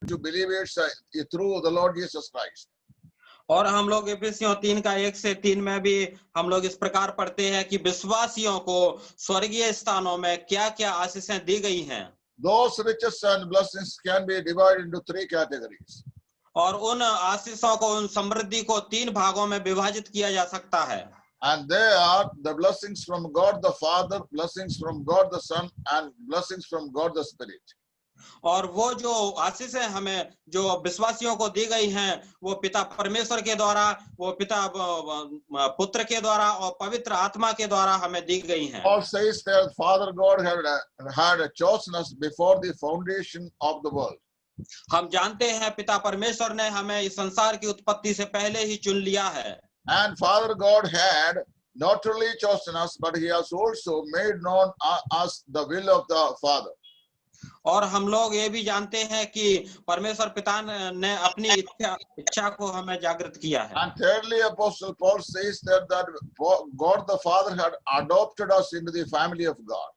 to believers through the Lord Jesus Christ. और हम लोग इफिसियों 3 का 1 से 3 में भी हम लोग इस प्रकार पढ़ते हैं कि विश्वासियों को स्वर्गीय स्थानों में क्या-क्या आशीषें दी गई हैं। Those riches and blessings can be divided into 3 categories. और उन आशीषों को, उन समृद्धि को 3 भागों में विभाजित किया जा सकता है। And they are the blessings from God the Father, blessings from God the Son, and blessings from God the Spirit. और वो जो आशीषें हमें जो विश्वासियों को दी गई हैं, वो पिता परमेश्वर के द्वारा, वो पिता पुत्र के द्वारा और पवित्र आत्मा के द्वारा हमें दी गई हैं। Paul says that Father God had chosen us before the foundation of the world. हम जानते हैं पिता परमेश्वर ने हमें इस संसार की उत्पत्ति से पहले ही चुन लिया है। And Father God had not only chosen us, but He has also made known us the will of the Father. और हम लोग ये भी जानते हैं कि परमेश्वर पिता ने अपनी इच्छा को हमें जागृत किया है। And thirdly, Apostle Paul says that God the Father had adopted us into the family of God.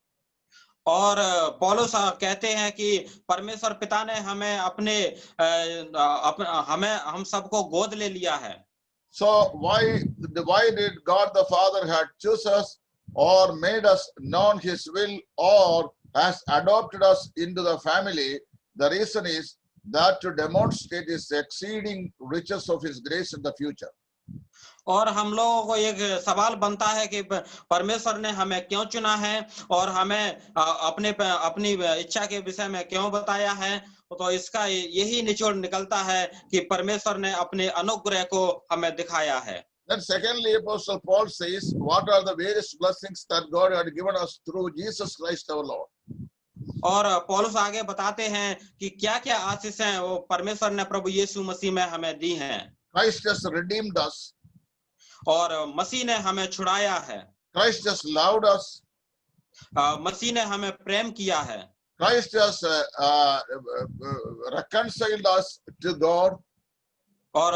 और पौलुस कहते हैं कि परमेश्वर पिता ने हमें हम सबको गोद ले लिया है। So why did God the Father had chosen us or made us known His will or has adopted us into the family? The reason is that to demonstrate His exceeding riches of His grace in the future. और हम लोगों को एक सवाल बनता है कि परमेश्वर ने हमें क्यों चुना है और हमें अपनी इच्छा के विषय में क्यों बताया है। तो इसका यही निचोड़ निकलता है कि परमेश्वर ने अपने अनुग्रह को हमें दिखाया है। Then secondly, Apostle Paul says, what are the various blessings that God had given us through Jesus Christ our Lord? और पौलुस आगे बताते हैं कि क्या-क्या आशीषें वो परमेश्वर ने प्रभु यीशु मसीह में हमें दी हैं। Christ has redeemed us. और मसीह ने हमें छुड़ाया है। Christ has loved us. मसीह ने हमें प्रेम किया है। Christ has reconciled us to God. और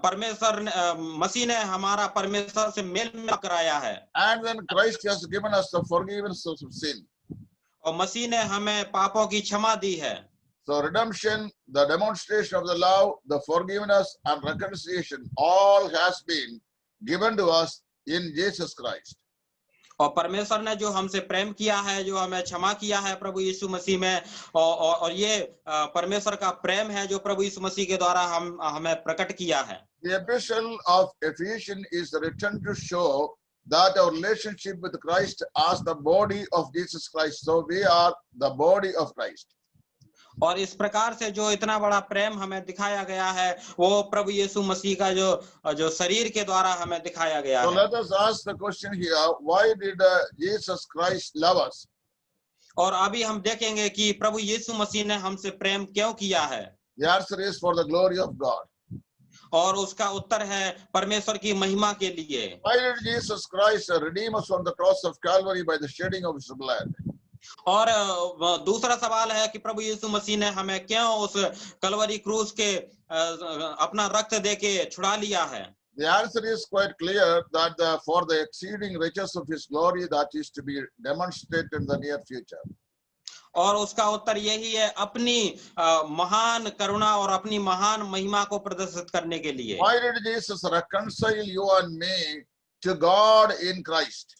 परमेश्वर ने मसीह ने हमारा परमेश्वर से मेल मिलाप कराया है। And then Christ has given us the forgiveness of sin. और मसीह ने हमें पापों की क्षमा दी है। So redemption, the demonstration of the love, the forgiveness and reconciliation, all has been given to us in Jesus Christ. और परमेश्वर ने जो हमसे प्रेम किया है, जो हमें क्षमा किया है प्रभु यीशु मसीह में, और ये परमेश्वर का प्रेम है जो प्रभु यीशु मसीह के द्वारा हमें प्रकट किया है। The epistle of Ephesians is written to show that our relationship with Christ as the body of Jesus Christ. So we are the body of Christ. और इस प्रकार से जो इतना बड़ा प्रेम हमें दिखाया गया है, वो प्रभु यीशु मसीह का जो शरीर के द्वारा हमें दिखाया गया है। So let us ask the question here, why did Jesus Christ love us? और अभी हम देखेंगे कि प्रभु यीशु मसीह ने हमसे प्रेम क्यों किया है। The answer is for the glory of God. और उसका उत्तर है परमेश्वर की महिमा के लिए। Why did Jesus Christ redeem us from the cross of Calvary by the shedding of His blood? और दूसरा सवाल है कि प्रभु यीशु मसीह ने हमें क्यों उस कलवरी क्रूस के अपना रक्त देके छुड़ा लिया है। The answer is quite clear that for the exceeding riches of His glory that is to be demonstrated in the near future. और उसका उत्तर यही है, अपनी महान करुणा और अपनी महान महिमा को प्रदर्शित करने के लिए। Why did Jesus reconcile you and me to God in Christ?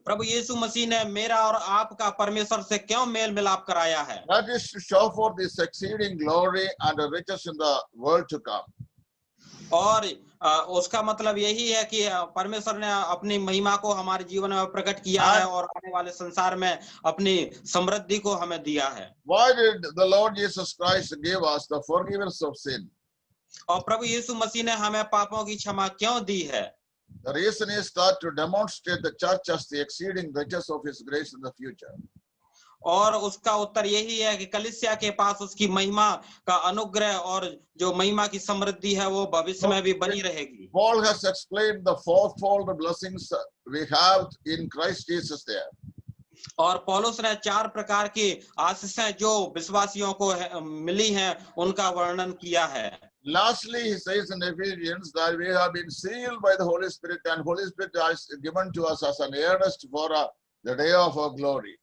प्रभु यीशु मसीह ने मेरा और आपका परमेश्वर से क्यों मेल मिलाप कराया है? That is to show forth this exceeding glory and the riches in the world to come. और उसका मतलब यही है कि परमेश्वर ने अपनी महिमा को हमारे जीवन में प्रकट किया है और आने वाले संसार में अपनी समृद्धि को हमें दिया है। Why did the Lord Jesus Christ give us the forgiveness of sin? और प्रभु यीशु मसीह ने हमें पापों की क्षमा क्यों दी है? The reason is that to demonstrate the church as the exceeding riches of His grace in the future. और उसका उत्तर यही है कि कलीसिया के पास उसकी महिमा का अनुग्रह और जो महिमा की समृद्धि है वो भविष्य में भी बनी रहेगी। Paul has explained the fourfold blessings we have in Christ Jesus there. और पौलुस ने 4 प्रकार की आशीषें जो विश्वासियों को मिली हैं उनका वर्णन किया है। Lastly, he says in Ephesians that we have been sealed by the Holy Spirit, and Holy Spirit is given to us as an earnest for the day of our glory.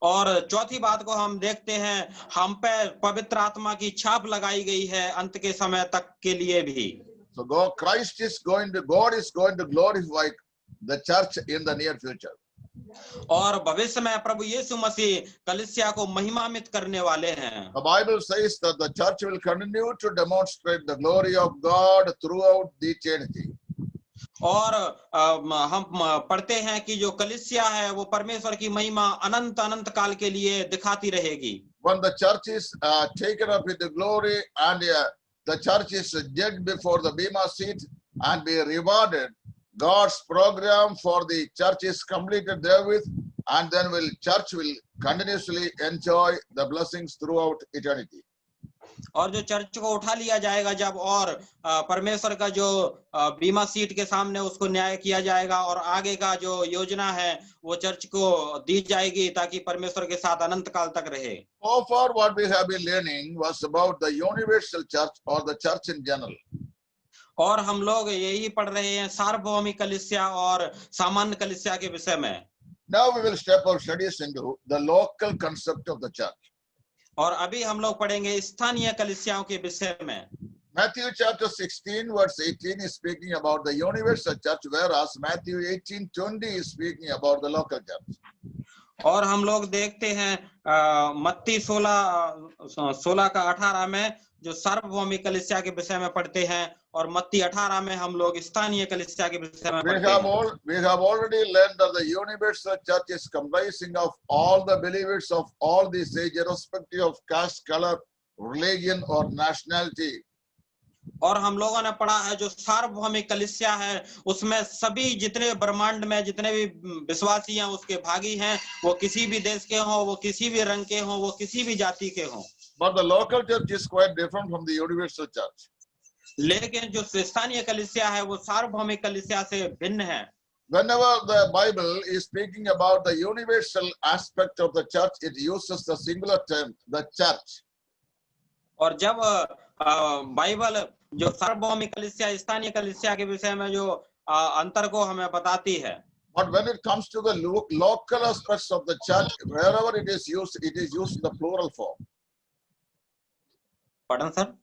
और चौथी बात को हम देखते हैं, हम पे पवित्र आत्मा की छाप लगाई गई है अंत के समय तक के लिए भी। So God is going to glorify the church in the near future. और भविष्य में प्रभु यीशु मसीह कलीसिया को महिमान्वित करने वाले हैं। The Bible says that the church will continue to demonstrate the glory of God throughout the eternity. और हम पढ़ते हैं कि जो कलीसिया है वो परमेश्वर की महिमा अनंत अनंत काल के लिए दिखाती रहेगी। When the church is taken up with the glory and the church is judged before the Bema seat and be rewarded, God's program for the church is completed therewith, and then church will continuously enjoy the blessings throughout eternity. और जो church को उठा लिया जाएगा जब, और परमेश्वर का जो बीमा सीट के सामने उसको न्याय किया जाएगा, और आगे का जो योजना है वो चर्च को दी जाएगी ताकि परमेश्वर के साथ अनंत काल तक रहे। So far what we have been learning was about the universal church or the church in general. और हम लोग यही पढ़ रहे हैं सार्वभौमिक कलीसिया और सामान्य कलीसिया के विषय में। Now we will step our studies into the local concept of the church. और अभी हम लोग पढ़ेंगे स्थानीय कलीसियाओं के विषय में। Matthew chapter 16 verse 18 is speaking about the universal church, whereas Matthew 18:20 is speaking about the local church. और हम लोग देखते हैं मत्ती 16 का 18 में जो सार्वभौमिक कलीसिया के विषय में पढ़ते हैं, और मत्ती 18 में हम लोग स्थानीय कलीसिया के विषय में पढ़ते हैं। We have already learned that the universal church is comprising of all the believers of all these age, irrespective of caste, color, religion or nationality. और हम लोगों ने पढ़ा है जो सार्वभौमिक कलीसिया है उसमें सभी जितने ब्रह्मांड में जितने भी विश्वासी हैं उसके भागी हैं, वो किसी भी देश के हों, वो किसी भी रंग के हों, वो किसी भी जाति के हों। But the local church is quite different from the universal church. लेकिन जो स्थानीय कलीसिया है वो सार्वभौमिक कलीसिया से भिन्न है। Whenever the Bible is speaking about the universal aspect of the church, it uses the singular term, the church. और जब बाइबल जो सार्वभौमिक कलीसिया स्थानीय कलीसिया के विषय में जो अंतर को हमें बताती है, But when it comes to the local aspects of the church, wherever it is used in the plural form. Pardon, sir?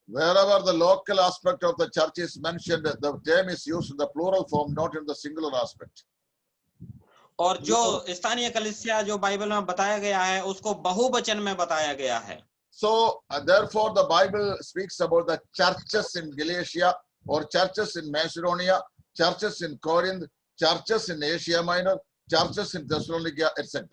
Wherever the local aspect of the church is mentioned, the term is used in the plural form, not in the singular aspect. और जो स्थानीय कलीसिया जो Bible में बताया गया है उसको बहुवचन में बताया गया है। So therefore the Bible speaks about the churches in Galatia, or churches in Macedonia, churches in Corinth, churches in Asia Minor, churches in Thessalonica, etc.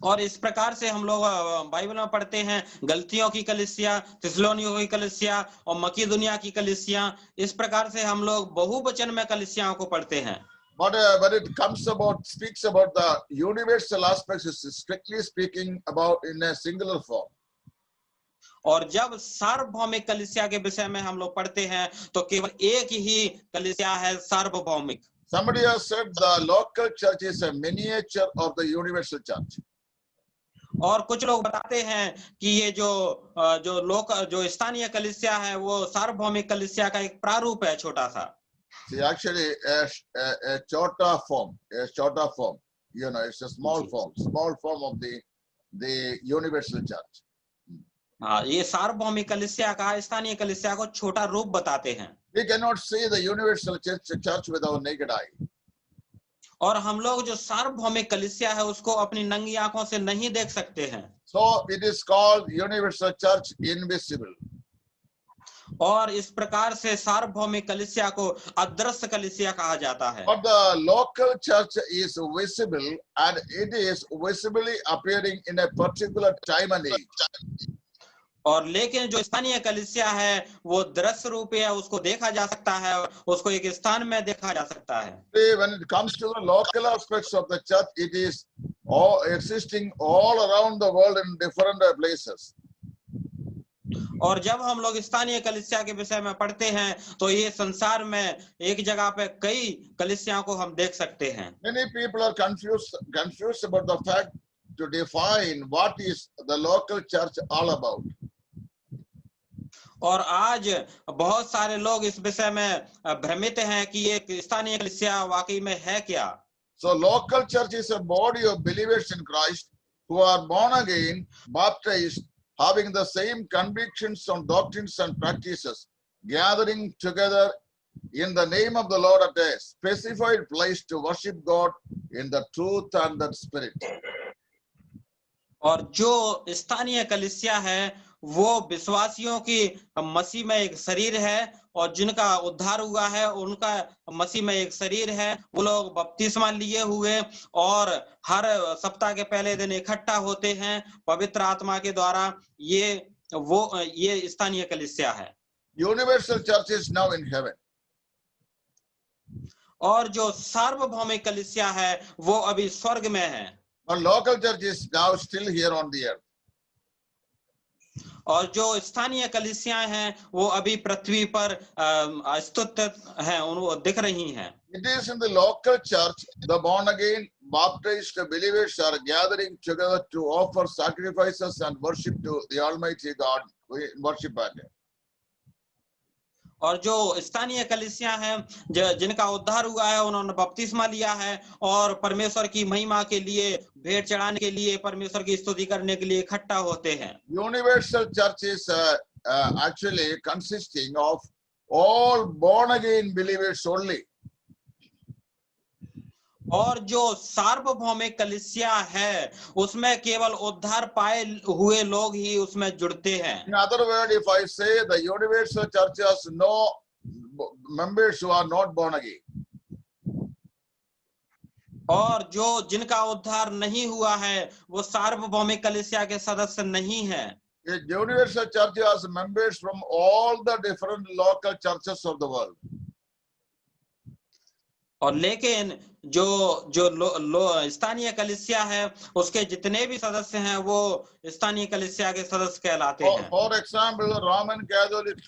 और इस प्रकार से हम लोग बाइबल में पढ़ते हैं गलतियों की कलीसिया, थिस्सलुनीकियों की कलीसिया और मकीदुनिया की कलीसिया। इस प्रकार से हम लोग बहुवचन में कलीसियाओं को पढ़ते हैं। But when it speaks about the universal aspects, is strictly speaking about in a singular form. और जब सार्वभौमिक कलीसिया के विषय में हम लोग पढ़ते हैं तो केवल एक ही कलीसिया है सार्वभौमिक। Somebody has said the local church is a miniature of the universal church. और कुछ लोग बताते हैं कि ये जो स्थानीय कलीसिया है वो सार्वभौमिक कलीसिया का एक प्रारूप है, छोटा सा। See, actually a shorter form, you know, it's a small form of the universal church. हाँ, ये सार्वभौमिक कलीसिया का स्थानीय कलीसिया को छोटा रूप बताते हैं। We cannot see the universal church with our naked eye. और हम लोग जो सार्वभौमिक कलीसिया है उसको अपनी नंगी आंखों से नहीं देख सकते हैं। So it is called universal church invisible. और इस प्रकार से सार्वभौमिक कलीसिया को अदृश्य कलीसिया कहा जाता है। But the local church is visible, and it is visibly appearing in a particular time and age. और लेकिन जो स्थानीय कलीसिया है वो दृश्य रूप है, उसको देखा जा सकता है, उसको एक स्थान में देखा जा सकता है। When it comes to the local aspects of the church, it is existing all around the world in different places. और जब हम लोग स्थानीय कलीसिया के विषय में पढ़ते हैं तो ये संसार में एक जगह पे कई कलीसियाओं को हम देख सकते हैं। Many people are confused about the fact to define what is the local church all about. और आज बहुत सारे लोग इस विषय में भ्रमित हैं कि ये स्थानीय कलीसिया वाकई में है क्या। So local church is a body of believers in Christ who are born again, baptized, having the same convictions on doctrines and practices, gathering together in the name of the Lord at a specified place to worship God in the truth and the spirit. और जो स्थानीय कलीसिया है वो विश्वासियों की मसीह में एक शरीर है, और जिनका उद्धार हुआ है उनका मसीह में एक शरीर है। वो लोग बपतिस्मा लिए हुए और हर सप्ताह के पहले दिन इकट्ठा होते हैं पवित्र आत्मा के द्वारा। ये स्थानीय कलीसिया है। Universal church is now in heaven. और जो सार्वभौमिक कलीसिया है वो अभी स्वर्ग में है। But local church is now still here on the earth. और जो स्थानीय कलीसियां हैं वो अभी पृथ्वी पर स्थित हैं, उनको दिख रही हैं। It is in the local church the born again baptized believers are gathering together to offer sacrifices and worship to the Almighty God. We worship at it. और जो स्थानीय कलीसियां हैं जिनका उद्धार हुआ है, उन्होंने बपतिस्मा लिया है और परमेश्वर की महिमा के लिए भेंट चढ़ाने के लिए, परमेश्वर की स्तुति करने के लिए इकट्ठा होते हैं। Universal church is actually consisting of all born again believers only. और जो सार्वभौमिक कलीसिया है उसमें केवल उद्धार पाए हुए लोग ही उसमें जुड़ते हैं। In other words, if I say the universal church has no members who are not born again. और जो जिनका उद्धार नहीं हुआ है वो सार्वभौमिक कलीसिया के सदस्य नहीं है। The universal church has members from all the different local churches of the world. और लेकिन जो स्थानीय कलीसिया है उसके जितने भी सदस्य हैं वो स्थानीय कलीसिया के सदस्य कहलाते हैं। For example, Roman Catholic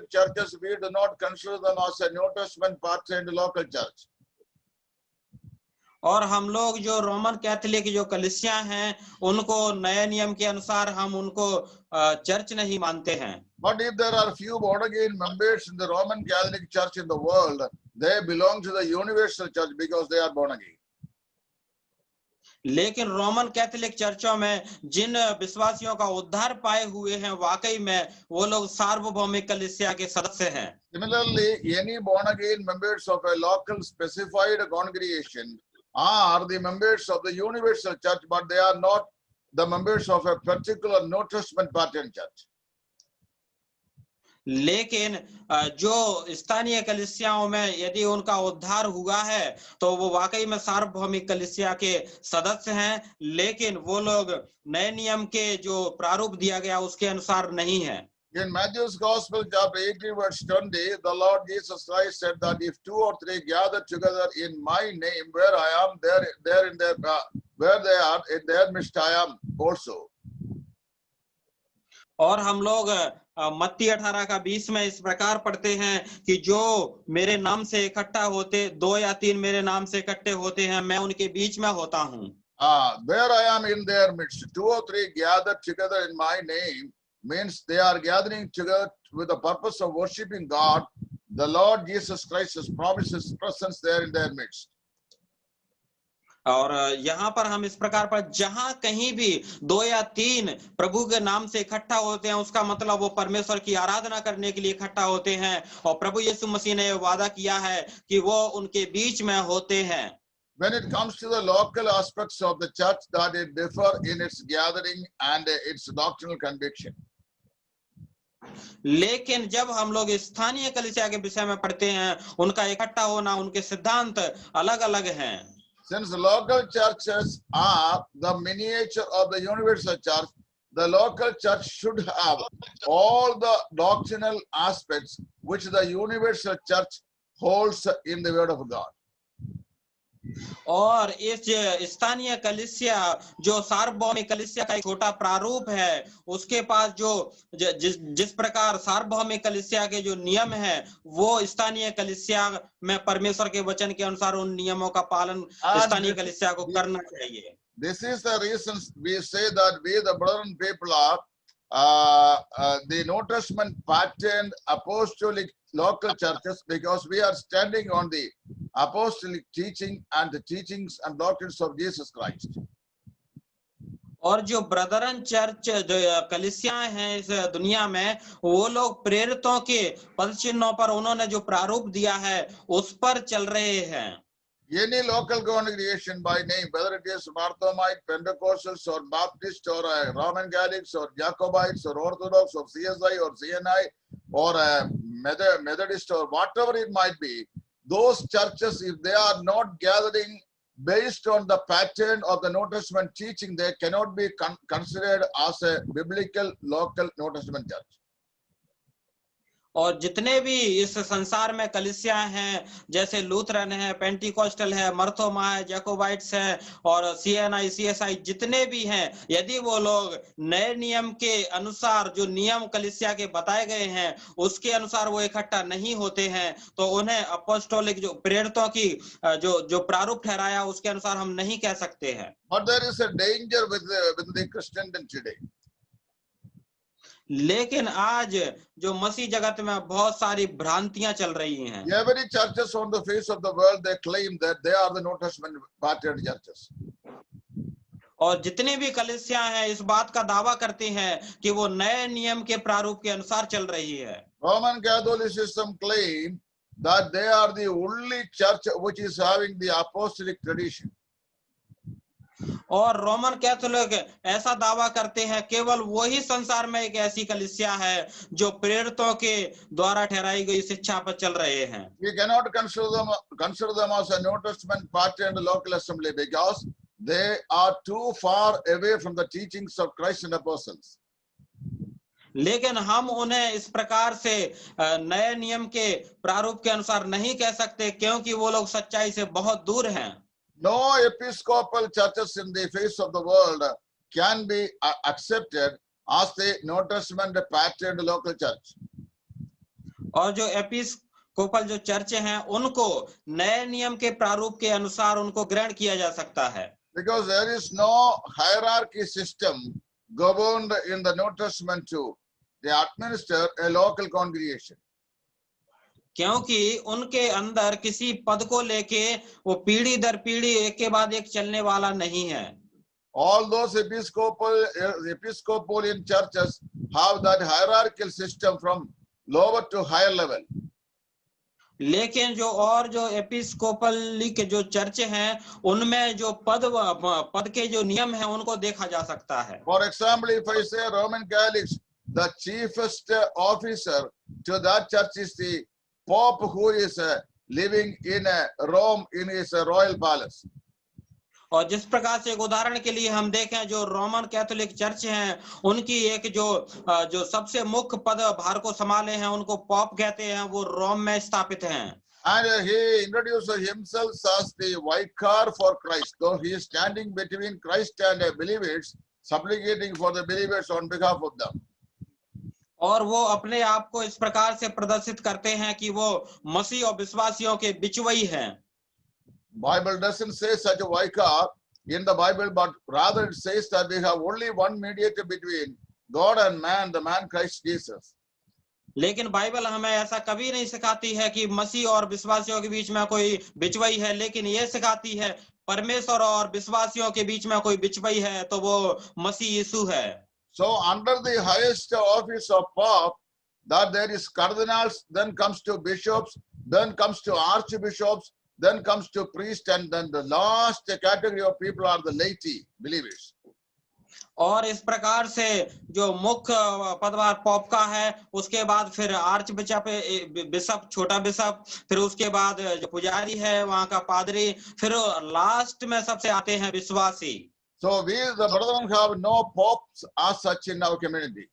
churches, we do not consider them as a New Testament part in the local church. और हम लोग जो रोमन कैथोलिक जो कलीसिया हैं उनको नए नियम के अनुसार हम उनको चर्च नहीं मानते हैं। But if there are few born again members in the Roman Catholic Church in the world, they belong to the universal church because they are born again. लेकिन रोमन कैथोलिक चर्चों में जिन विश्वासियों का उद्धार पाए हुए हैं वाकई में वो लोग सार्वभौमिक कलीसिया के सदस्य हैं। Similarly, any born again members of a local specified congregation are the members of the universal church, but they are not the members of a particular New Testament pattern church. लेकिन जो स्थानीय कलीसियाओं में यदि उनका उद्धार हुआ है तो वो वाकई में सार्वभौमिक कलीसिया के सदस्य हैं, लेकिन वो लोग नए नियम के जो प्रारूप दिया गया उसके अनुसार नहीं है। In Matthew's Gospel, chapter 18, verse 20, the Lord Jesus Christ said that if 2 or 3 gather together in my name, where I am, there in their where they are, in their midst I am also. और हम लोग मत्ती 18 का 20 में इस प्रकार पढ़ते हैं कि जो मेरे नाम से इकट्ठा होते, 2 या 3 मेरे नाम से इकट्ठे होते हैं, मैं उनके बीच में होता हूँ। There I am in their midst. 2 or 3 gather together in my name means they are gathering together with the purpose of worshiping God. The Lord Jesus Christ has promised His presence there in their midst. और यहाँ पर हम इस प्रकार पर जहां कहीं भी 2 या 3 प्रभु के नाम से इकट्ठा होते हैं उसका मतलब वो परमेश्वर की आराधना करने के लिए इकट्ठा होते हैं, और प्रभु यीशु मसीह ने वादा किया है कि वो उनके बीच में होते हैं। When it comes to the local aspects of the church, that it differ in its gathering and its doctrinal conviction. लेकिन जब हम लोग स्थानीय कलीसिया के विषय में पढ़ते हैं उनका इकट्ठा होना, उनके सिद्धांत अलग अलग हैं। Since local churches are the miniature of the universal church, the local church should have all the doctrinal aspects which the universal church holds in the word of God. और इस स्थानीय कलीसिया जो सार्वभौमिक कलीसिया का एक छोटा प्रारूप है, उसके पास जो जिस प्रकार सार्वभौमिक कलीसिया के जो नियम है वो स्थानीय कलीसिया में परमेश्वर के वचन के अनुसार उन नियमों का पालन स्थानीय कलीसिया को करना चाहिए। This is the reason we say that we the brethren people are the New Testament patterned apostolic local churches, because we are standing on the apostolic teaching and the teachings and doctrines of Jesus Christ. और जो Brethren church जो कलीसियाएं हैं इस दुनिया में, वो लोग प्रेरितों के पद चिन्हों पर उन्होंने जो प्रारूप दिया है उस पर चल रहे हैं. Any local congregation by name, whether it is Marthomite, Pentecostals or Baptist or Roman Catholics or Jacobites or Orthodox or CSI or CNI or Methodist or whatever it might be, those churches, if they are not gathering based on the pattern of the New Testament teaching, they cannot be considered as a biblical local New Testament church. और जितने भी इस संसार में कलीसियाएं हैं, जैसे Lutheran है, Pentecostal है, मर्थोमा है, जैकोबाइट्स है और सीएनआई, सीएसआई जितने भी हैं, यदि वो लोग नए नियम के अनुसार जो नियम कलीसिया के बताए गए हैं उसके अनुसार वो इकट्ठा नहीं होते हैं, तो उन्हें अपोस्टोलिक जो प्रेरितों की जो प्रारूप ठहराया उसके अनुसार हम नहीं कह सकते हैं. But there is a danger with the Christendom today. लेकिन आज जो मसीह जगत में बहुत सारी भ्रांतियां चल रही हैं. Every churches on the face of the world, they claim that they are the New Testament pattern churches. और जितने भी कलीसियां हैं इस बात का दावा करती हैं कि वो नए नियम के प्रारूप के अनुसार चल रही है. Roman Catholicism claim that they are the only church which is having the apostolic tradition. और रोमन कैथोलिक ऐसा दावा करते हैं केवल वही संसार में एक ऐसी कलीसिया है जो प्रेरितों के द्वारा ठहराई गई शिक्षा पर चल रहे हैं. We cannot consider them as a New Testament pattern local assembly because they are too far away from the teachings of Christ and apostles. लेकिन हम उन्हें इस प्रकार से नए नियम के प्रारूप के अनुसार नहीं कह सकते क्योंकि वो लोग सच्चाई से बहुत दूर हैं. No episcopal churches in the face of the world can be accepted as the New Testament patterned local church. और जो एपिस्कोपल जो चर्च हैं उनको नए नियम के प्रारूप के अनुसार उनको ग्रहण किया जा सकता है. Because there is no hierarchy system governed in the New Testament to administer a local congregation. क्योंकि उनके अंदर किसी पद को लेके वो पीढ़ी दर पीढ़ी एक के बाद एक चलने वाला नहीं है. All those episcopal in churches have that hierarchical system from lower to higher level. लेकिन जो एपिस्कोपली के जो चर्च हैं उनमें जो पद के जो नियम हैं उनको देखा जा सकता है. For example, if I say Roman Catholics, the chiefest officer to that church is the Pope who is living in Rome in his royal palace. और जिस प्रकार से एक उदाहरण के लिए हम देखें जो रोमन कैथोलिक चर्च हैं उनकी एक जो सबसे मुख्य पद भार को संभाले हैं उनको पॉप कहते हैं, वो रोम में स्थापित हैं. And he introduced himself as the vicar for Christ, though he is standing between Christ and believers, supplicating for the believers on behalf of them. और वो अपने आप को इस प्रकार से प्रदर्शित करते हैं कि वो मसीह और विश्वासियों के बिचवई हैं. Bible doesn't say such a vicar in the Bible, but rather it says that we have only one mediator between God and man, the man Christ Jesus. लेकिन बाइबल हमें ऐसा कभी नहीं सिखाती है कि मसीह और विश्वासियों के बीच में कोई बिचवई है, लेकिन ये सिखाती है परमेश्वर और विश्वासियों के बीच में कोई बिचवई है तो वो मसीह यीशु है. So under the highest office of Pope, that there is cardinals, then comes to bishops, then comes to archbishops, then comes to priests, and then the last category of people are the laity believers. और इस प्रकार से जो मुख्य पदभार pop का है उसके बाद फिर आर्च बिशप, छोटा बिशप, फिर उसके बाद जो पुजारी है वहां का पादरी, फिर लास्ट में सबसे आते हैं विश्वासी. So we the brethren have no popes as such in our community.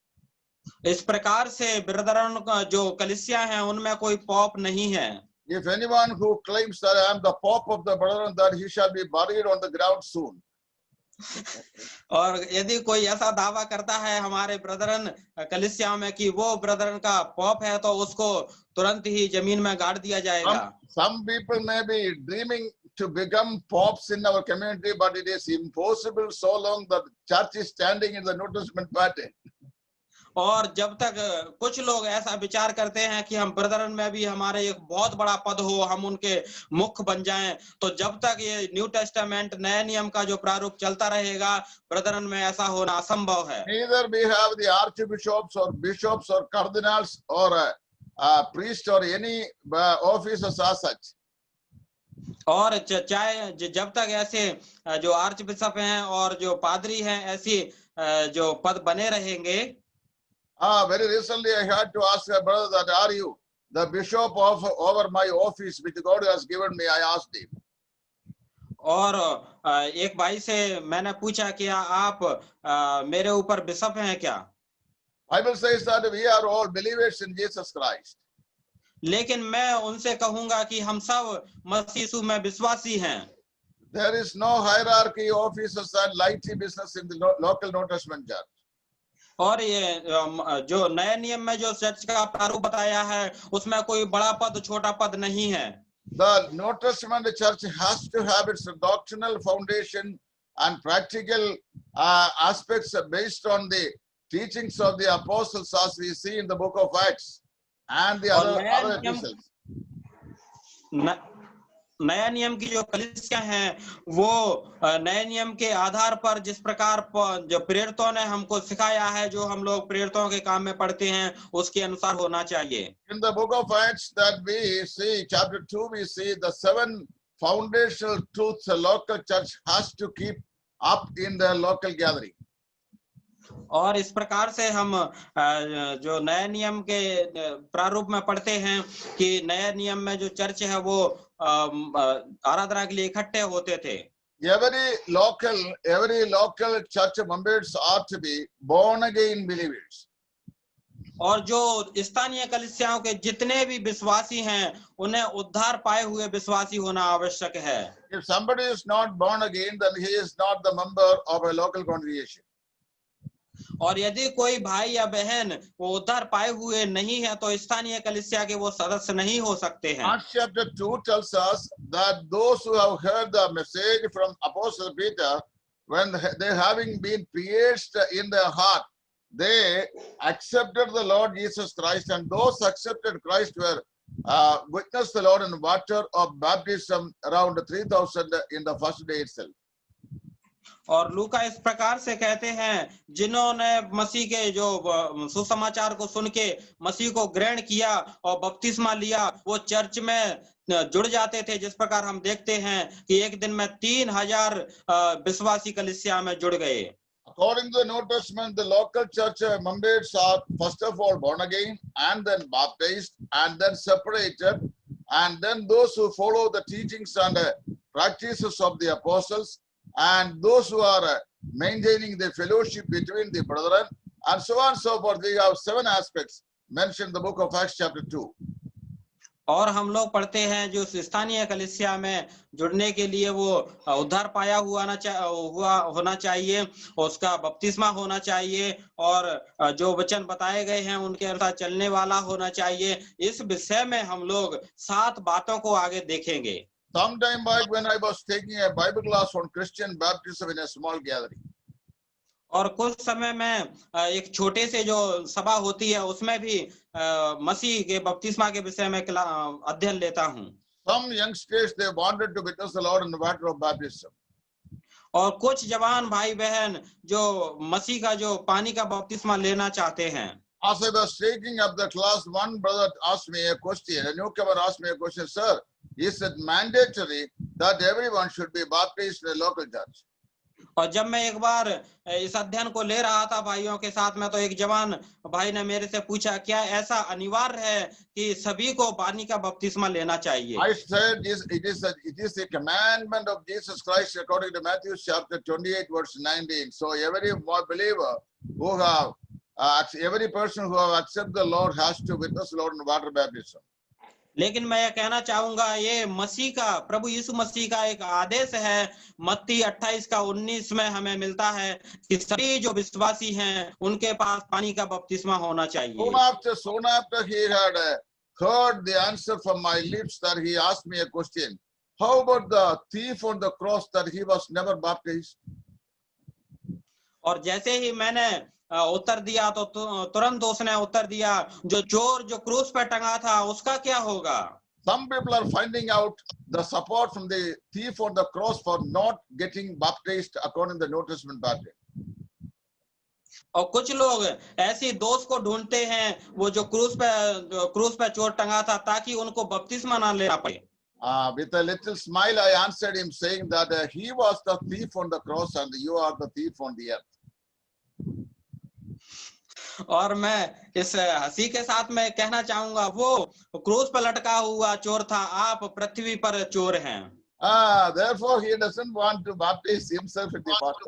इस प्रकार से ब्रदरन जो कलीसिया हैं उनमें कोई पॉप नहीं है. If anyone who claims that I am the pope of the brethren, that he shall be buried on the ground soon. और यदि कोई ऐसा दावा करता है हमारे ब्रदरन कलीसिया में कि वो ब्रदरन का पॉप है तो उसको तुरंत ही जमीन में गाड़ दिया जाएगा. Some people may be dreaming to become popes in our community, but it is impossible so long that the church is standing in the New Testament pattern. और जब तक कुछ लोग ऐसा विचार करते हैं कि हम ब्रदरन में भी हमारे एक बहुत बड़ा पद हो, हम उनके मुख्य बन जाएं, तो जब तक ये न्यू टेस्टामेंट नए नियम का जो प्रारूप चलता रहेगा, ब्रदरन में ऐसा होना असंभव है। Neither we have the archbishops or bishops or cardinals or priest or any officers as such. और चाहे जब तक ऐसे जो आर्च बिशप हैं और जो पादरी हैं, ऐसी जो पद बने रहेंगे। Very recently I had to ask a brother that, are you the bishop of over my office which God has given me? I asked him. और एक भाई से मैंने पूछा कि आप मेरे ऊपर बिशप हैं क्या? Bible says that we are all believers in Jesus Christ. लेकिन मैं उनसे कहूंगा कि हम सब मसीह यीशु में विश्वासी हैं। There is no hierarchy, officers and lighty business in the local New Testament church. और ये जो नए नियम में जो चर्च का प्रारूप बताया है, उसमें कोई बड़ा पद छोटा पद नहीं है। The New Testament church has to have its doctrinal foundation and practical aspects based on the teachings of the apostles, as we see in the book of Acts and the other epistles. नया नियम की जो कलीसिया हैं, वो नए नियम के आधार पर जिस प्रकार जो प्रेरितों ने हमको सिखाया है, जो हम लोग प्रेरितों के काम में पढ़ते हैं, उसके अनुसार होना चाहिए। In the book of Acts that we see, chapter 2, we see the 7 foundational truths the local church has to keep up in the local gathering. और इस प्रकार से हम जो नए नियम के प्रारूप में पढ़ते हैं कि नए नियम में जो चर्च है वो आराधना के लिए इकट्ठे होते थे। Every local church members are to be born again believers. और जो स्थानीय कलीसियाओं के जितने भी विश्वासी हैं, उन्हें उद्धार पाए हुए विश्वासी होना आवश्यक है। If somebody is not born again, then he is not the member of a local congregation. और यदि कोई भाई या बहन वो उद्धार पाए हुए नहीं है, तो स्थानीय कलीसिया के वो सदस्य नहीं हो सकते हैं। Acts chapter 2 tells us that those who have heard the message from Apostle Peter, when they having been pierced in their heart, they accepted the Lord Jesus Christ, and those accepted Christ were witnessed the Lord in water of baptism around 3,000 in the first day itself. और लूका इस प्रकार से कहते हैं, जिन्होंने मसीह के जो सुसमाचार को सुन के मसीह को ग्रहण किया और बपतिस्मा लिया, वो चर्च में जुड़ जाते थे। जिस प्रकार हम देखते हैं कि एक दिन में 3,000 विश्वासी कलीसिया में जुड़ गए। According to the New Testament, the local church members are first of all born again, and then baptized, and then separated, and then those who follow the teachings and practices of the apostles, and those who are maintaining the fellowship between the brethren, and so on and so forth. We have 7 aspects mentioned in the book of Acts chapter 2. और हम लोग पढ़ते हैं जो स्थानीय कलीसिया में जुड़ने के लिए वो उद्धार पाया हुआ होना चाहिए, उसका बपतिस्मा होना चाहिए, और जो वचन बताए गए हैं उनके अनुसार चलने वाला होना चाहिए। इस विषय में हम लोग 7 बातों को आगे देखेंगे। Some time back when I was taking a Bible class on Christian baptism in a small gathering. और कुछ समय में एक छोटे से जो सभा होती है उसमें भी मसीह के बपतिस्मा के विषय में अध्ययन लेता हूँ। Some youngsters, they wanted to witness the Lord in the water of baptism. और कुछ जवान भाई बहन जो मसीह का जो पानी का बपतिस्मा लेना चाहते हैं। As I was taking up the class, one brother asked me a question. A newcomer asked me a question, sir, is it mandatory that everyone should be baptized in a local church? और जब मैं एक बार इस अध्ययन को ले रहा था भाइयों के साथ में, तो एक जवान भाई ने मेरे से पूछा, क्या ऐसा अनिवार्य है कि सभी को पानी का बपतिस्मा लेना चाहिए? I said it is a commandment of Jesus Christ according to Matthew chapter 28 verse 19. So every believer who have every person who have accepted the Lord has to witness the Lord in water baptism. लेकिन मैं यह कहना चाहूंगा, ये मसीह का, प्रभु यीशु मसीह का एक आदेश है। मत्ती 28:19 में हमें मिलता है कि सभी जो विश्वासी हैं उनके पास पानी का बपतिस्मा होना चाहिए। Soon after he had heard the answer from my lips, that he asked me a question. How about the thief on the cross, that he was never baptized? और जैसे ही मैंने उत्तर दिया तो तुरंत उसने उत्तर दिया, जो चोर जो क्रूस पे टंगा था उसका क्या होगा? Some people are finding out the support from the thief on the cross for not getting baptized according to the New Testament pattern. और कुछ लोग ऐसी दोष को ढूंढते हैं, वो जो क्रूस पे चोर टंगा था, ताकि उनको बपतिस्मा ना लेना पड़े। With a little smile, I answered him saying that he was the thief on the cross and you are the thief on the earth. और मैं इस हंसी के साथ मैं कहना चाहूंगा, वो क्रूस पर लटका हुआ चोर था, आप पृथ्वी पर चोर हैं। Therefore, he doesn't want to baptize himself in the water.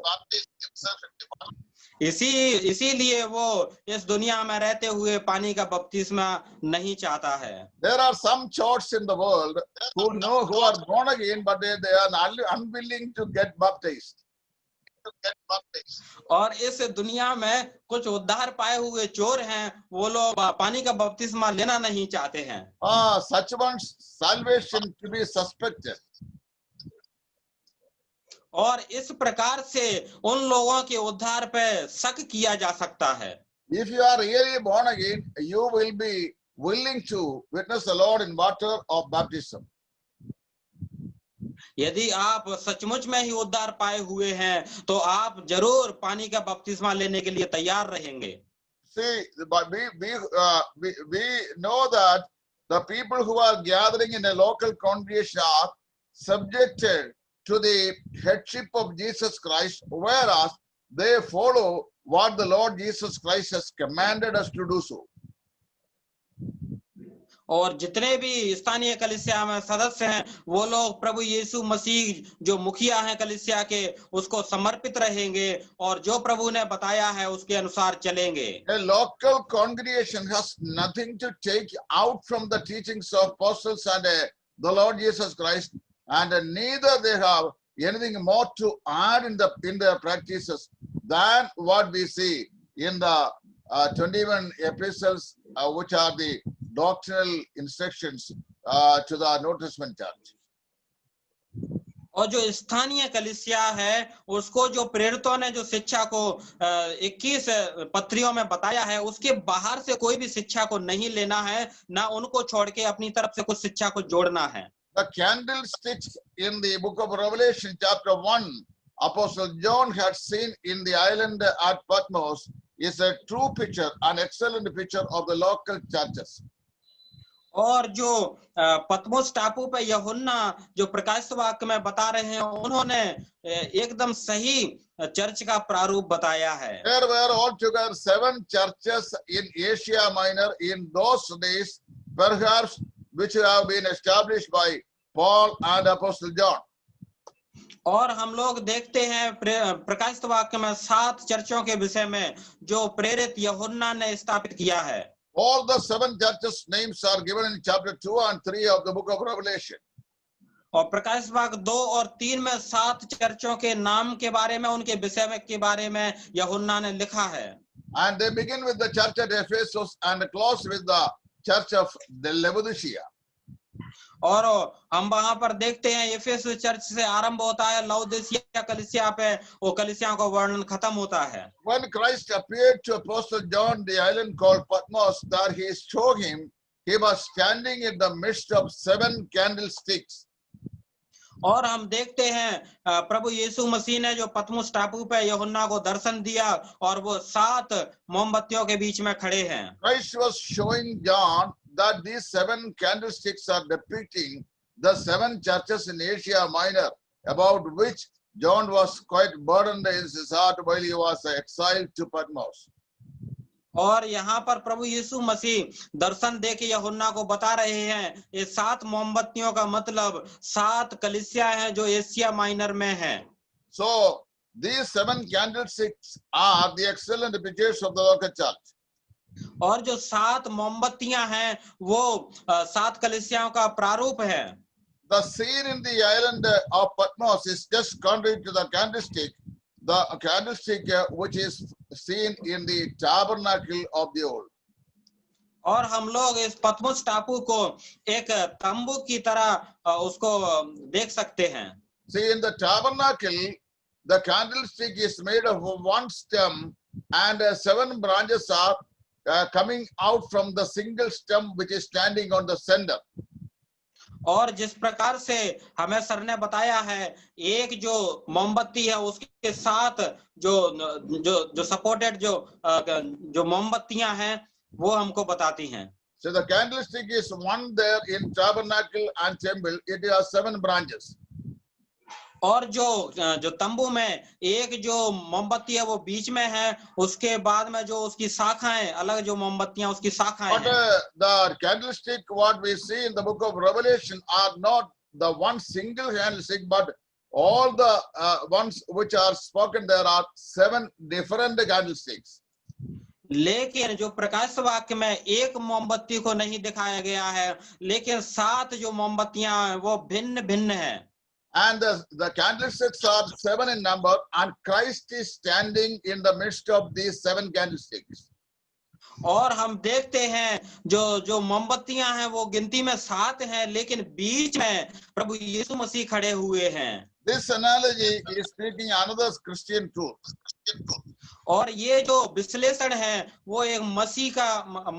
इसीलिए वो इस दुनिया में रहते हुए पानी का बपतिस्मा नहीं चाहता है। There are some churches in the world who are born again, but they are unwilling to get baptized. और इस दुनिया में कुछ उद्धार पाए हुए चोर हैं, वो लोग पानी का बपतिस्मा लेना नहीं चाहते हैं। Such one's salvation to be suspected. और इस प्रकार से उन लोगों के उद्धार पे शक किया जा सकता है। If you are really born again, you will be willing to witness the Lord in water of baptism. यदि आप सचमुच में ही उद्धार पाए हुए हैं, तो आप जरूर पानी का बपतिस्मा लेने के लिए तैयार रहेंगे। See, but we know that the people who are gathering in a local congregation are subjected to the headship of Jesus Christ, whereas they follow what the Lord Jesus Christ has commanded us to do so. और जितने भी स्थानीय कलीसिया में सदस्य हैं, वो लोग प्रभु यीशु मसीह जो मुखिया हैं कलीसिया के, उसको समर्पित रहेंगे और जो प्रभु ने बताया है उसके अनुसार चलेंगे। A local congregation has nothing to take out from the teachings of apostles and the Lord Jesus Christ, and neither they have anything more to add in their practices than what we see in the 21 epistles, which are the doctrinal instructions to the New Testament church. और जो स्थानीय कलीसिया है, उसको जो प्रेरितों ने जो शिक्षा को 21 पत्रियों में बताया है, उसके बाहर से कोई भी शिक्षा को नहीं लेना है, ना उनको छोड़ के अपनी तरफ से कुछ शिक्षा को जोड़ना है। The candlestick in the book of Revelation chapter 1, Apostle John had seen in the island at Patmos is a true picture, an excellent picture of the local churches. और जो पतमोस टापू पे यूहन्ना जो प्रकाशित वाक्य में बता रहे हैं, उन्होंने एकदम सही चर्च का प्रारूप बताया है। There were altogether 7 churches in Asia Minor in those days, perhaps which have been established by Paul and Apostle John. और हम लोग देखते हैं प्रकाशित वाक्य में 7 चर्चों के विषय में जो प्रेरित यूहन्ना ने स्थापित किया है। All the 7 churches names are given in chapter 2 and 3 of the book of Revelation. और प्रकाशित वाक्य 2 और 3 में 7 चर्चों के नाम के बारे में, उनके विषय के बारे में यूहन्ना ने लिखा है। And they begin with the church at Ephesus and close with the church of the Laodicea. और हम वहां पर देखते हैं एफेसुस चर्च से आरंभ होता है, लाउदिसिया कलीसिया पे वो कलीसिया का वर्णन खत्म होता है। When Christ appeared to Apostle John the island called Patmos, that he showed him, he was standing in the midst of 7 candlesticks. और हम देखते हैं प्रभु यीशु मसीह ने जो पतमुस टापू पे यूहन्ना को दर्शन दिया और वो 7 मोमबत्तियों के बीच में खड़े हैं। Christ was showing John that these 7 candlesticks are depicting the 7 churches in Asia Minor, about which John was quite burdened in his heart while he was exiled to Patmos. और यहाँ पर प्रभु यीशु मसीह दर्शन दे के यूहन्ना को बता रहे हैं, ये 7 मोमबत्तियों का मतलब 7 कलीसिया हैं जो एशिया माइनर में हैं। So these 7 candlesticks are the excellent pictures of the local church. और जो 7 मोमबत्तियां हैं वो 7 कलीसियाओं का प्रारूप है। The scene in the island of Patmos is just contrary to the candlestick which is seen in the tabernacle of the old. और हम लोग इस पतमुस टापू को एक तंबू की तरह उसको देख सकते हैं। See, in the tabernacle, the candlestick is made of one stem and 7 branches are coming out from the single stem which is standing on the center. और जिस प्रकार से हमें सर ने बताया है, एक जो मोमबत्ती है उसके साथ जो जो जो सपोर्टेड जो मोमबत्तियां हैं वो हमको बताती हैं. So the candlestick is one there in tabernacle and temple. It has 7 branches. और जो तंबू में एक जो मोमबत्ती है वो बीच में है, उसके बाद में जो उसकी शाखाएं, अलग जो मोमबत्तियां उसकी शाखाएं But हैं. the candlestick what we see in the book of Revelation are not the one single candlestick, but all the ones which are spoken there are 7 different candlesticks. लेकिन जो प्रकाश वाक्य में एक मोमबत्ती को नहीं दिखाया गया है, लेकिन 7 जो मोमबत्तियां हैं वो भिन्न भिन्न है. And the candlesticks are 7 in number, and Christ is standing in the midst of these 7 candlesticks. और हम देखते हैं जो मोमबत्तियां हैं वो गिनती में 7 हैं, लेकिन बीच में प्रभु यीशु मसीह खड़े हुए हैं. This analogy is speaking another Christian truth. और ये जो विश्लेषण है वो एक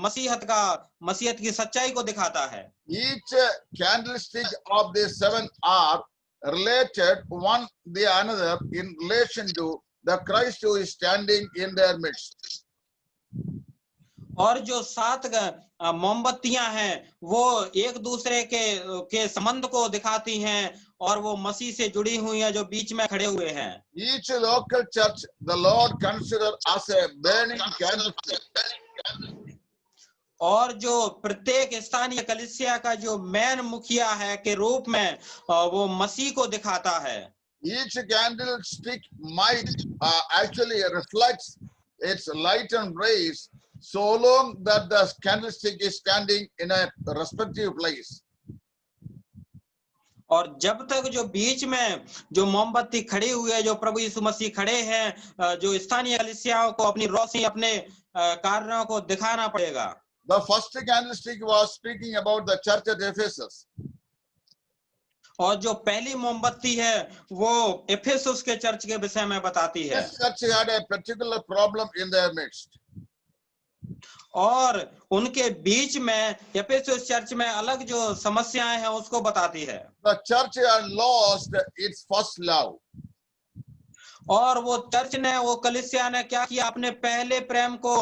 मसीहत की सच्चाई को दिखाता है. Each candlestick of the 7 are related one the another in relation to the Christ who is standing in their midst. और जो 7 मोमबत्तियां हैं वो एक दूसरे के संबंध को दिखाती हैं, और वो मसीह से जुड़ी हुई हैं जो बीच में खड़े हुए हैं. Each local church the Lord consider as a burning candlestick. और जो प्रत्येक स्थानीय कलीसिया का जो मेन मुखिया है के रूप में वो मसीह को दिखाता है. Each candlestick might actually reflects its light and rays, so long that the candlestick is standing in a respective place. और जब तक जो बीच में जो मोमबत्ती खड़ी हुई है, जो प्रभु यीशु मसीह खड़े हैं, जो स्थानीय कलीसियाओं को अपनी रोशनी, अपने कार्यों को दिखाना पड़ेगा. The first candlestick was speaking about the church at Ephesus. और जो पहली मोमबत्ती है वो एफेसुस के चर्च के विषय में बताती है. This church had a particular problem in their midst. और उनके बीच में एफेसुस चर्च में अलग जो समस्याएं हैं उसको बताती है. The church had lost its first love. और वो चर्च ने, वो कलीसिया ने क्या किया, अपने पहले प्रेम को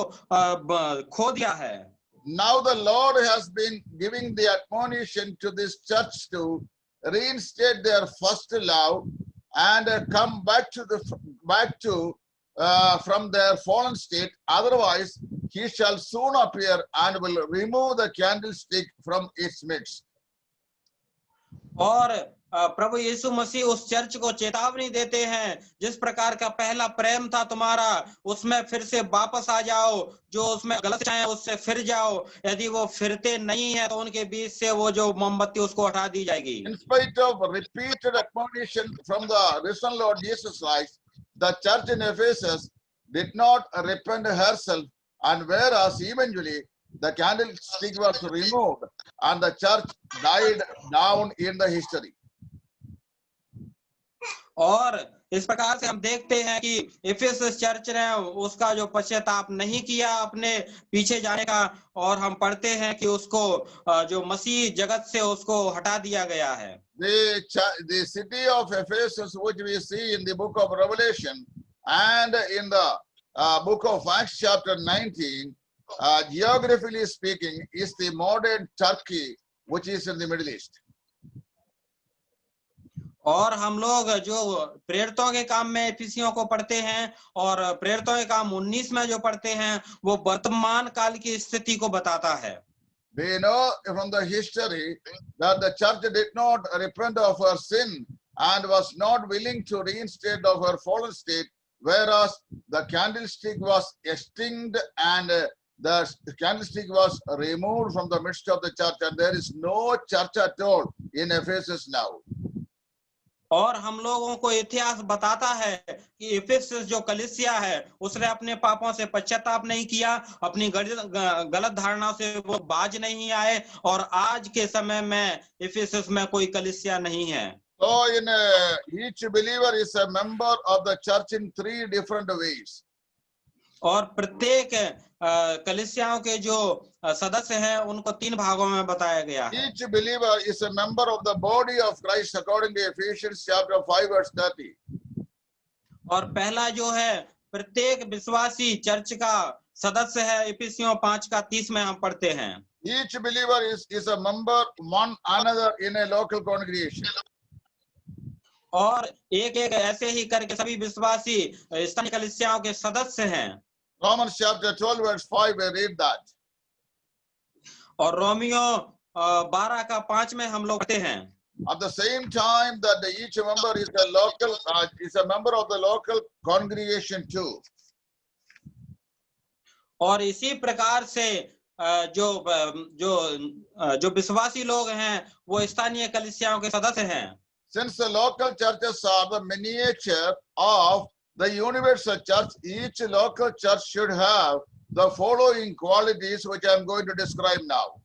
खो दिया है. Now the Lord has been giving the admonition to this church to reinstate their first love and come back to from their fallen state. Otherwise, he shall soon appear and will remove the candlestick from its midst. और प्रभु यीशु मसीह उस church को चेतावनी देते हैं, जिस प्रकार का पहला प्रेम था तुम्हारा उसमें फिर से वापस आ जाओ, जो उसमें गलत है उससे फिर जाओ. यदि वो फिरते नहीं है तो उनके बीच से वो जो मोमबत्ती उसको हटा दी जाएगी. In spite of repeated admonition from the risen Lord Jesus Christ, the church in Ephesus did not repent herself, and whereas eventually the candlestick was removed and the church died down in the history. और इस प्रकार से हम देखते हैं कि Ephesus church ने उसका जो पश्चाताप नहीं किया अपने पीछे जाने का, और हम पढ़ते हैं कि उसको जो मसीह जगत से उसको हटा दिया गया है. The city of Ephesus, which we see in the book of Revelation and in the book of Acts chapter 19, geographically speaking, is the modern Turkey, which is in the Middle East. और हम लोग जो प्रेरितों के काम में एफिसियों को पढ़ते हैं और प्रेरितों के काम 19 में जो पढ़ते हैं वो वर्तमान काल की स्थिति को बताता है. We know from the history that the church did not repent of her sin and was not willing to reinstate of her fallen state, whereas the candlestick was extinct and the candlestick was removed from the midst of the church, and there is no church at all in Ephesus now. और हम लोगों को इतिहास बताता है कि Ephesus जो कलीसिया है उसने अपने पापों से पश्चाताप नहीं किया, अपनी गलत धारणाओं से वो बाज नहीं आए, और आज के समय में एफेसस में कोई कलीसिया नहीं है. So each believer is a member of the church in 3 different ways. और प्रत्येक कलीसियाओं के जो सदस्य हैं उनको 3 भागों में बताया गया है। Each believer is a member of the body of Christ according to Ephesians chapter 5 verse 30. और पहला जो है प्रत्येक विश्वासी चर्च का सदस्य है। इफिसियों 5 का 30 में हम पढ़ते हैं। Each believer is a member one another in a local congregation. और एक एक ऐसे ही करके सभी विश्वासी स्थानीय कलीसियाओं के सदस्य हैं। Romans chapter 12 verse 5 we read that. और रोमियो 12 का 5 में हम लोग पढ़ते हैं। At the same time that each member is a member of the local congregation too. और इसी प्रकार से जो विश्वासी लोग हैं वो स्थानीय कलीसियाओं के सदस्य हैं। Since the local churches are the miniature of the universal church, each local church should have the following qualities which I am going to describe now.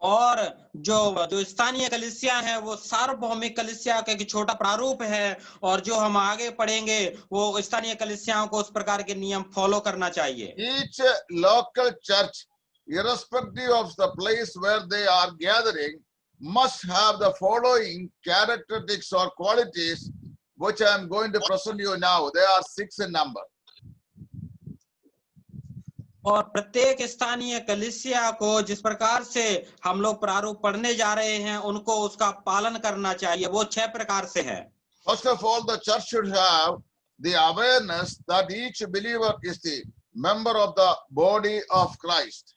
और जो स्थानीय कलीसिया है वो सार्वभौमिक कलीसिया का एक छोटा प्रारूप है, और जो हम आगे पढ़ेंगे वो स्थानीय कलीसियाओं को उस प्रकार के नियम फॉलो करना चाहिए। Each local church, irrespective of the place where they are gathering, must have the following characteristics or qualities which I am going to present you now. They are 6 in number. और प्रत्येक स्थानीय कलीसिया को जिस प्रकार से हम लोग प्रारूप पढ़ने जा रहे हैं उनको उसका पालन करना चाहिए। वो 6 प्रकार से है। First of all, the church should have the awareness that each believer is the member of the body of Christ.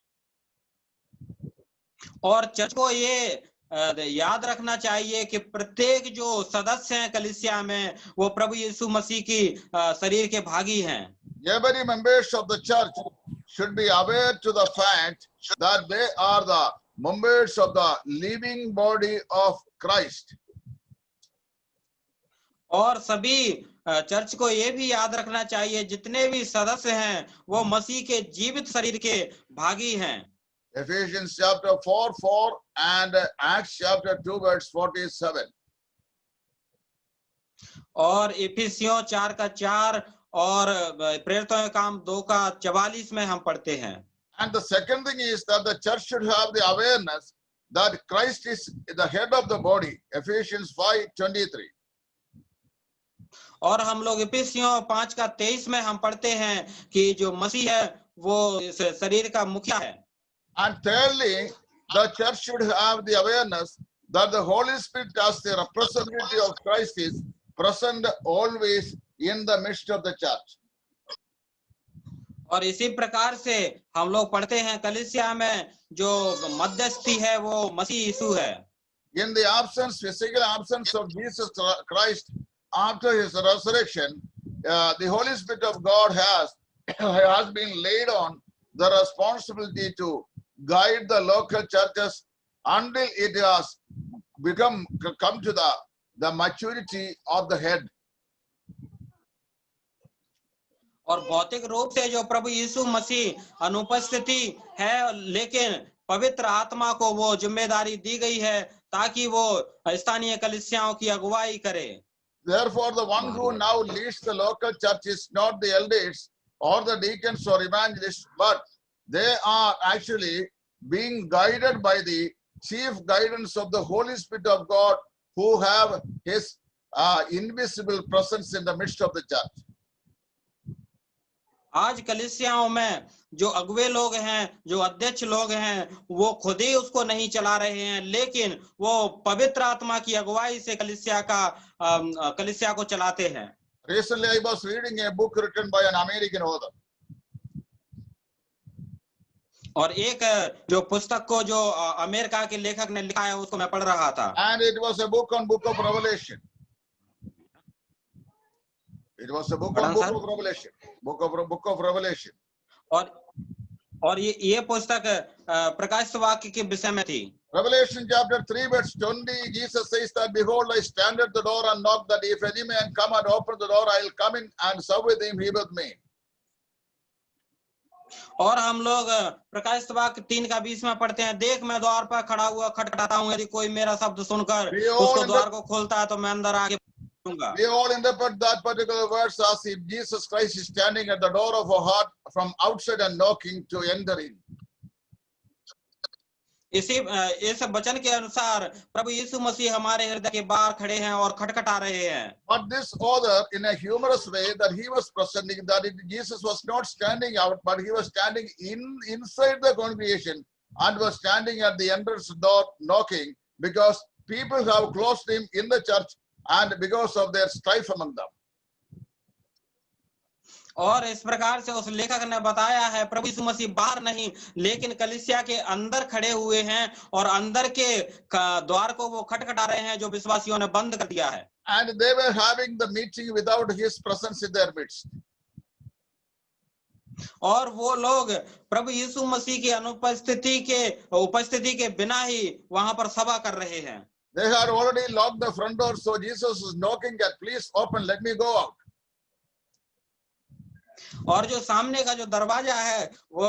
और चर्च को ये याद रखना चाहिए कि प्रत्येक जो सदस्य हैं कलीसिया में वो प्रभु यीशु मसीह की शरीर के भागी हैं। Every members of the church should be aware to the fact that they are the members of the living body of Christ. और सभी चर्च को ये भी याद रखना चाहिए जितने भी सदस्य हैं वो मसीह के जीवित शरीर के भागी हैं। Ephesians chapter 4 and Acts chapter 2 verse 47. और इफिसियों 4 का 4 और प्रेरितों के काम 2 का 44 में हम पढ़ते हैं। And the second thing is that the church should have the awareness that Christ is the head of the body. Ephesians 5:23. और हम लोग इफिसियों 5 का 23 में हम पढ़ते हैं कि जो मसीह है वो इस शरीर का मुखिया है। And thirdly, the church should have the awareness that the Holy Spirit as the representative of Christ is present always in the midst of the church. और इसी प्रकार से हम लोग पढ़ते हैं कलीसिया में जो मध्यस्थी है वो मसीह यीशु है। In the physical absence of Jesus Christ after his resurrection, the Holy Spirit of God has been laid on the responsibility to guide the local churches until it has come to the maturity of the head. और भौतिक रूप से जो प्रभु यीशु मसीह अनुपस्थिति है, लेकिन पवित्र आत्मा को वो जिम्मेदारी दी गई है ताकि वो स्थानीय कलीसियाओं की अगुवाई करे। Therefore, the one who now leads the local church is not the elders or the deacons or evangelists, but they are actually being guided by the chief guidance of the Holy Spirit of God, who have his invisible presence in the midst of the church. आज कलीसियाओं में जो अगुवे लोग हैं, जो अध्यक्ष लोग हैं, वो खुद ही उसको नहीं चला रहे हैं, लेकिन वो पवित्र आत्मा की अगुवाई से कलीसिया को चलाते हैं। Recently, I was reading a book written by an American author. और एक जो पुस्तक को जो अमेरिका के लेखक ने लिखा है उसको मैं पढ़ रहा था। And it was a book on book of Revelation. It was a book on book of Revelation. Book of Revelation. और ये पुस्तक प्रकाश वाक्य के विषय में थी। Revelation chapter 3 verse 20, Jesus says that, behold, I stand at the door and knock, that if any man come and open the door, I will come in and serve with him, he with me. और हम लोग प्रकाश वाक्य 3 का 20 में पढ़ते हैं, देख मैं द्वार पर खड़ा हुआ खटखटाता हूँ, यदि कोई मेरा शब्द सुनकर उसको द्वार को खोलता है तो मैं अंदर आके दूंगा। We all interpret that particular verse as if Jesus Christ is standing at the door of our heart from outside and knocking to enter in. इस वचन के अनुसार प्रभु यीशु मसीह हमारे हृदय के बाहर खड़े हैं और खटखटा रहे हैं। But this author, in a humorous way, that he was presenting that Jesus was not standing out, but he was standing inside the congregation and was standing at the entrance door knocking, because people have closed him in the church and because of their strife among them. और इस प्रकार से उस लेखक ने बताया है प्रभु यीशु मसीह बाहर नहीं लेकिन कलीसिया के अंदर खड़े हुए हैं और अंदर के द्वार को वो खटखटा रहे हैं जो विश्वासियों ने बंद कर दिया है। And they were having the meeting without his presence in their midst. और वो लोग प्रभु यीशु मसीह की उपस्थिति के बिना ही वहां पर सभा कर रहे हैं। They had already locked the front door, so Jesus was knocking at, please open, let me go out. और जो सामने का जो दरवाजा है वो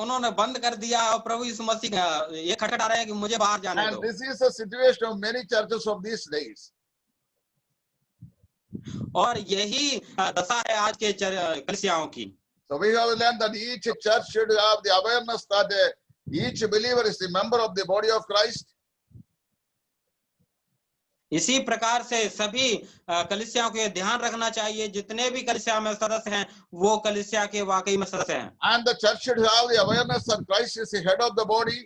उन्होंने बंद कर दिया और प्रभु यीशु मसीह ये खटखटा रहे हैं कि मुझे बाहर जाने दो। And this is the situation of many churches of these days. और यही दशा है आज के कलीसियाओं की। So we have learned that each church should have the awareness that each believer is the member of the body of Christ. इसी प्रकार से सभी कलीसियाओं को ध्यान रखना चाहिए जितने भी कलीसिया में सदस्य हैं वो कलीसिया के वाकई में सदस्य हैं। And the church should have the awareness that Christ is the head of the body.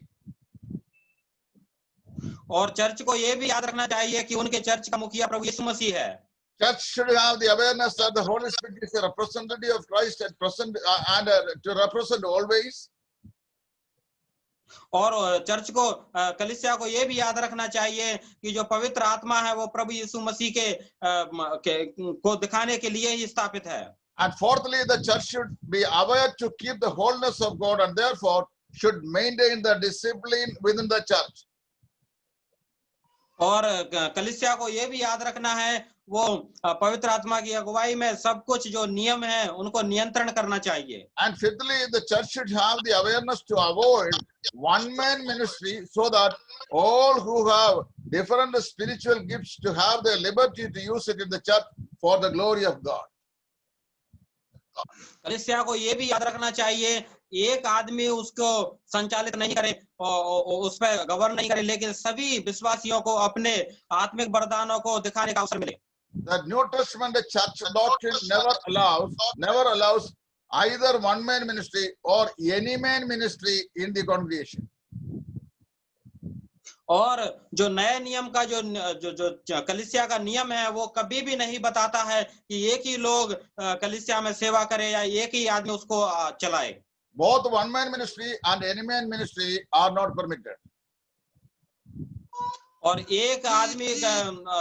और चर्च को ये भी याद रखना चाहिए कि उनके चर्च का मुखिया प्रभु यीशु मसीह है। Church should have the awareness that the Holy Spirit is a representative of Christ and to represent always. और चर्च को कलीसिया को ये भी याद रखना चाहिए कि जो पवित्र आत्मा है वो प्रभु यीशु मसीह को दिखाने के लिए ही स्थापित है। And fourthly, the church should be aware to keep the wholeness of God and therefore should maintain the discipline within the church. और कलीसिया को ये भी याद रखना है वो पवित्र आत्मा की अगुवाई में सब कुछ जो नियम है उनको नियंत्रण करना चाहिए। And fifthly, the church should have the awareness to avoid one-man ministry so that all who have different spiritual gifts to have their liberty to use it in the church for the glory of God. कलीसिया को ये भी याद रखना चाहिए एक आदमी उसको संचालित नहीं करे और उस पर गवर्न नहीं करे लेकिन सभी विश्वासियों को अपने आत्मिक वरदानों को दिखाने का अवसर मिले। The New Testament church doctrine never allows either one-man ministry or any man ministry in the congregation. और जो नए नियम का जो कलीसिया का नियम है वो कभी भी नहीं बताता है कि एक ही लोग कलीसिया में सेवा करे या एक ही आदमी उसको चलाए। Both one-man ministry and any man ministry are not permitted. और एक आदमी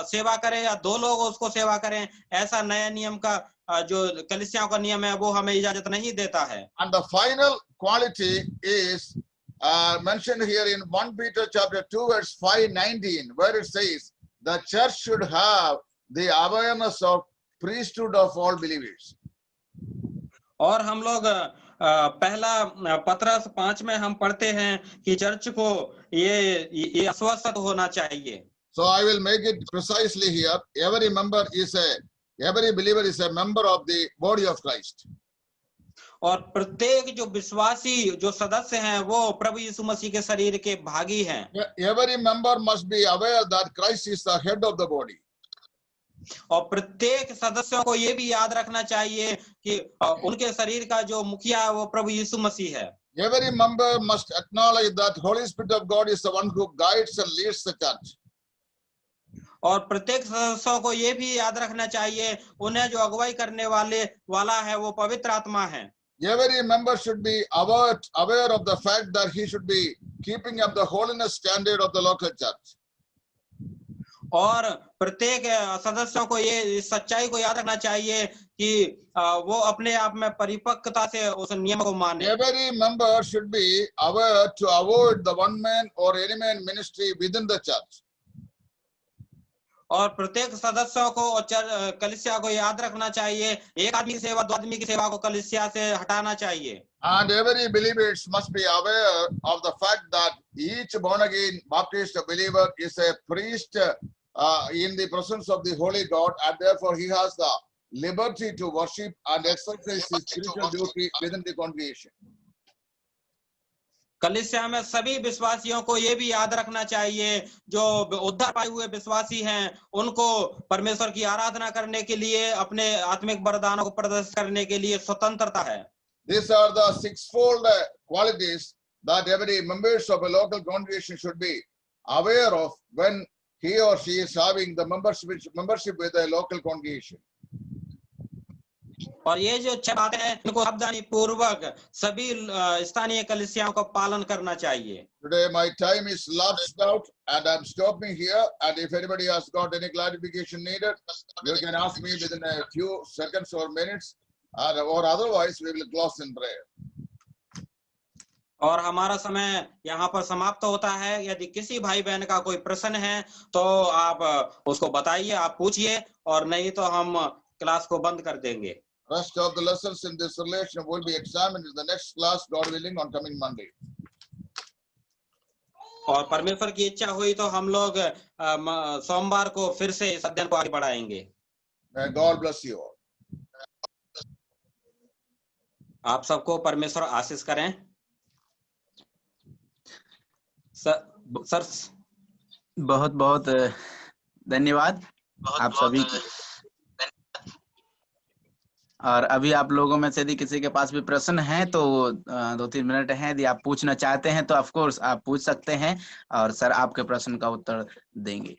सेवा करे या दो लोग उसको सेवा करें ऐसा नया नियम का जो कलीसियाओं का नियम है वो हमें इजाजत नहीं देता है। And the final quality is mentioned here in 1 Peter chapter 2 verse 5:19 where it says the church should have the awareness of priesthood of all believers. और हम लोग पहला पत्रस 5 में हम पढ़ते हैं कि चर्च को ये आश्वस्त होना चाहिए। So I will make it precisely here. Every believer is a member of the body of Christ. और प्रत्येक जो विश्वासी जो सदस्य हैं वो प्रभु यीशु मसीह के शरीर के भागी हैं। Every member must be aware that Christ is the head of the body. और प्रत्येक सदस्यों को ये भी याद रखना चाहिए कि उनके शरीर का जो मुखिया है वो प्रभु यीशु मसीह है। Every member must acknowledge that Holy Spirit of God is the one who guides and leads the church. और प्रत्येक सदस्यों को ये भी याद रखना चाहिए उन्हें जो अगुवाई करने वाला है वो पवित्र आत्मा है। Every member should be aware of the fact that he should be keeping up the holiness standard of the local church. और प्रत्येक सदस्यों को ये सच्चाई को याद रखना चाहिए कि वो अपने आप में परिपक्वता से उस नियम को माने। Every member should be aware to avoid the one man or any man ministry within the church. और प्रत्येक सदस्यों को कलीसिया को याद रखना चाहिए एक आदमी की सेवा दो आदमी की सेवा को कलीसिया से हटाना चाहिए। And every believer must be aware of the fact that each born again Baptist believer is a priest in the presence of the Holy God, and therefore he has the liberty to worship and exercise his spiritual duty within the congregation. कलीसिया में सभी विश्वासियों को ये भी याद रखना चाहिए, जो उद्धार पाए हुए विश्वासी हैं, उनको परमेश्वर की आराधना करने के लिए, अपने आत्मिक वरदानों को प्रदर्शित करने के लिए स्वतंत्रता है। These are the sixfold qualities that every members of a local congregation should be aware of when he or she is having the membership with a local congregation. और ये जो 6 बातें हैं, इनको सावधानी पूर्वक सभी स्थानीय कलीसियाओं को पालन करना चाहिए। Today my time is lapsed out and I'm stopping here, and if anybody has got any clarification needed, you can ask me within a few seconds or minutes, or otherwise we will close in prayer. और हमारा समय यहाँ पर समाप्त होता है। यदि किसी भाई बहन का कोई प्रश्न है तो आप उसको बताइए, आप पूछिए, और नहीं तो हम क्लास को बंद कर देंगे। Rest of the lessons in this relation will be examined in the next class, God willing, on coming Monday. और परमेश्वर की इच्छा हुई तो हम लोग सोमवार को फिर से इस अध्ययन को आगे बढ़ाएंगे। May God bless you all. आप सबको परमेश्वर आशीष करें। सर बहुत बहुत धन्यवाद आप सभी। और अभी आप लोगों में से यदि किसी के पास भी प्रश्न है तो 2-3 मिनट हैं, यदि आप पूछना चाहते हैं तो ऑफ कोर्स आप पूछ सकते हैं और सर आपके प्रश्न का उत्तर देंगे।